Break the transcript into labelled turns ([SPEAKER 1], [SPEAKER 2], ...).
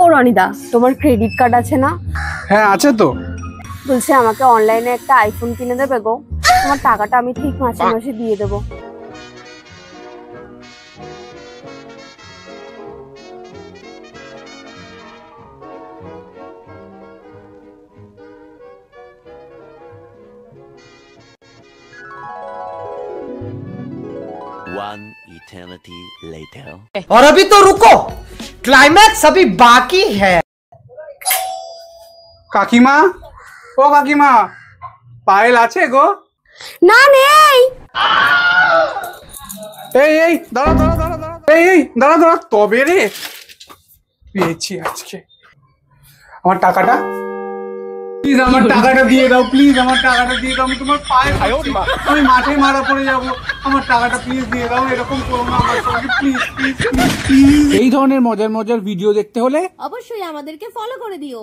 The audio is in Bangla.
[SPEAKER 1] ও রনিদা, তোমার ক্রেডিট কার্ড আছে না?
[SPEAKER 2] হ্যাঁ আছে তো।
[SPEAKER 1] বলছে আমাকে অনলাইনে একটা আইফোন কিনে দেবে গো। তোমার টাকাটা আমি ঠিক মাসে মাসে দিয়ে দেবো।
[SPEAKER 3] One eternity later.
[SPEAKER 4] और अभी तो रुको, क्लाइमैक्स अभी बाकी है।
[SPEAKER 2] কাকিমা, ও কাকিমা, পায়েল আছে গো?
[SPEAKER 1] না নেই।
[SPEAKER 2] এই দাঁড়া দাঁড়া দাঁড়া দাঁড়া, এই দাঁড়া দাঁড়া, তবে রে পেয়েছি আজকে। আমার টাকাটা প্লিজ, আমার টাকাটা দিয়ে দাও, প্লিজ আমার টাকাটা দিয়ে দাও। আমি তোমার পায়ে পড়ছি, আমি মাঠে মারা পড়ে যাবো। আমার টাকাটা প্লিজ দিয়ে দাও, এরকম করো না আমার সঙ্গে, প্লিজ প্লিজ প্লিজ। এই ধরনের মজার মজার ভিডিও দেখতে হলে
[SPEAKER 5] অবশ্যই আমাদেরকে ফলো করে দিও।